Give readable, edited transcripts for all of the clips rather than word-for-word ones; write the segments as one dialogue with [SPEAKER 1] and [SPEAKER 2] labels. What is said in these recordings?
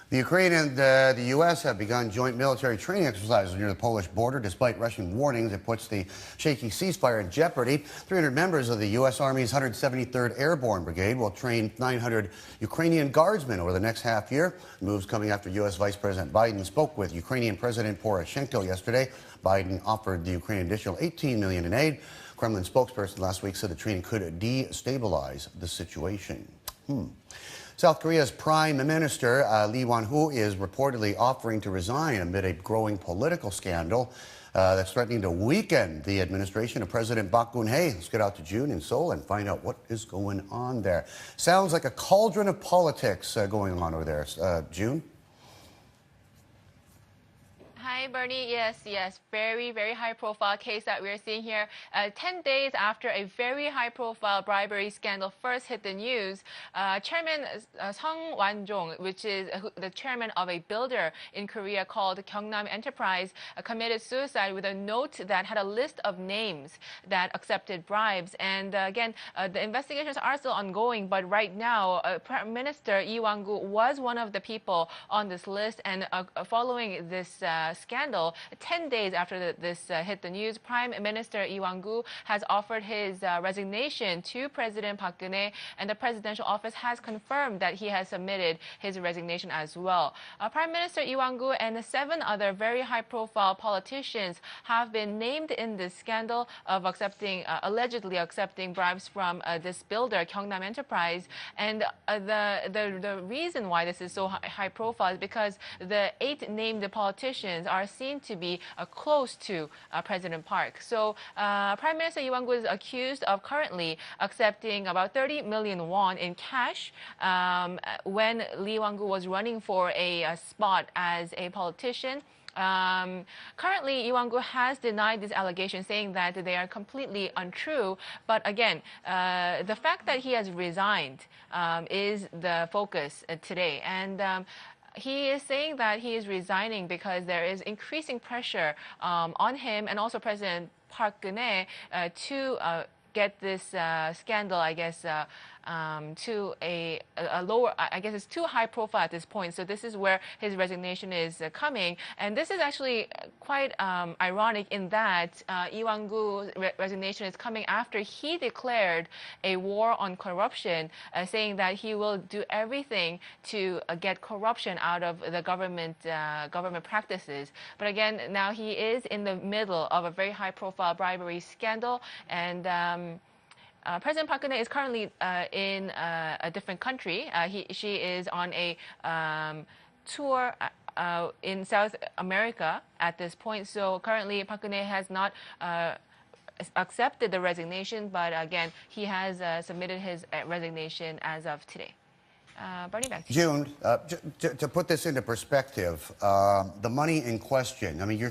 [SPEAKER 1] The Ukraine and the U.S. have begun joint military training exercises near the Polish border. Despite Russian warnings, it puts the shaky ceasefire in jeopardy. 300 members of the U.S. Army's 173rd Airborne Brigade will train 900 Ukrainian guardsmen over the next half year. The move's coming after U.S. Vice President Biden spoke with Ukrainian President Poroshenko yesterday. Biden offered the Ukraine an additional $18 million in aid. Kremlin spokesperson last week said the training could destabilize the situation. South Korea's Prime Minister Wan Koo is reportedly offering to resign amid a growing political scandal that's threatening to weaken the administration of President Park Geun-hye. Let's get out to June in Seoul and find out what is going on there. Sounds like a cauldron of politics going on over there. June?
[SPEAKER 2] Hi, Bernie. Yes. Very, very high-profile case that we're seeing here. 10 days after a very high-profile bribery scandal first hit the news, Chairman Sung Wan-jong, which is the chairman of a builder in Korea called Gyeongnam Enterprise, committed suicide with a note that had a list of names that accepted bribes. And again, the investigations are still ongoing, but right now, Prime Minister Lee Wan-koo was one of the people on this list. And following this scandal, 10 days after this hit the news, Prime Minister Lee Wan-koo has offered his resignation to President Park Geun-hye, and the presidential office has confirmed that he has submitted his resignation as well. Prime Minister Lee Wan-koo and 7 other very high-profile politicians have been named in this scandal of allegedly accepting bribes from this builder, Gyeongnam Enterprise. And the reason why this is so high-profile is because the 8 named politicians are seen to be close to President Park. So Prime Minister Lee Wan-koo is accused of currently accepting about 30 million won in cash when Lee Wan-koo was running for a spot as a politician. Currently, Lee Wan-koo has denied this allegation, saying that they are completely untrue. But again, the fact that he has resigned is the focus today. And he is saying that he is resigning because there is increasing pressure on him and also President Park Geun-hye to get this scandal, I guess, to a lower, I guess it's too high profile at this point. So this is where his resignation is coming. And this is actually quite ironic in that Lee Wan-koo's resignation is coming after he declared a war on corruption, saying that he will do everything to get corruption out of the government practices. But again, now he is in the middle of a very high profile bribery scandal, and President Park Geun-hye is currently in a different country. She is on a tour in South America at this point. So currently, Park Geun-hye has not accepted the resignation, but again, he has submitted his resignation as of today. Bernie, back to you.
[SPEAKER 1] June, to put this into perspective, the money in question, I mean,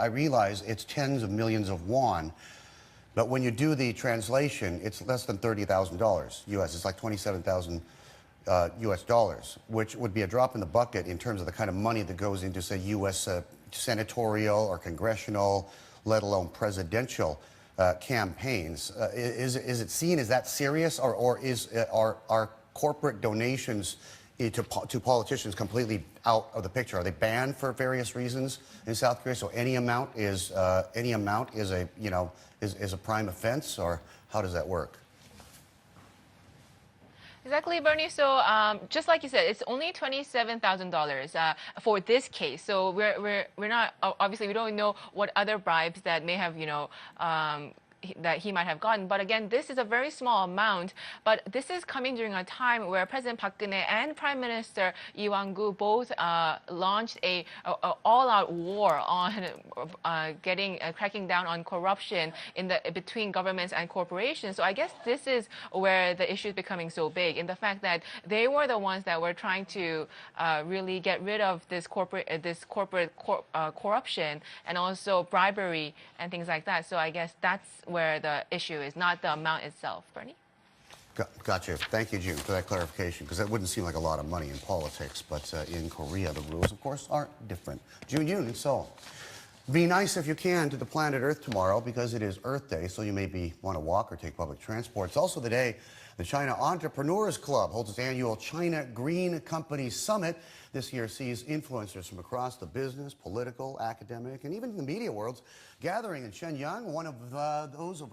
[SPEAKER 1] I realize it's tens of millions of won. But when you do the translation, it's less than $30,000 US. It's like 27,000 US dollars, which would be a drop in the bucket in terms of the kind of money that goes into, say, US senatorial or congressional, let alone presidential campaigns. Is it seen as that serious, or are corporate donations to politicians completely out of the picture? Are they banned for various reasons in South Korea? So any amount is a prime offense, or how does that work?
[SPEAKER 2] Exactly, Bernie. So just like you said, it's only $27,000 for this case. So we're not, obviously we don't know what other bribes that may have that he might have gotten. But again, this is a very small amount. But this is coming during a time where President Park Geun-hye and Prime Minister Lee Wan-koo both launched a all-out war on cracking down on corruption between governments and corporations. So I guess this is where the issue is becoming so big, in the fact that they were the ones that were trying to really get rid of this corporate corruption and also bribery and things like that. So I guess that's where the issue is, not the amount itself. Bernie?
[SPEAKER 1] Gotcha. Thank you, June, for that clarification, because that wouldn't seem like a lot of money in politics, but in Korea, the rules, of course, are different. Yoon in Seoul. Be nice if you can to the planet Earth tomorrow because it is Earth Day, so you maybe want to walk or take public transport. It's also the day the China Entrepreneurs Club holds its annual China Green Company Summit. This year sees influencers from across the business, political, academic, and even the media worlds gathering in Shenyang. One of those of our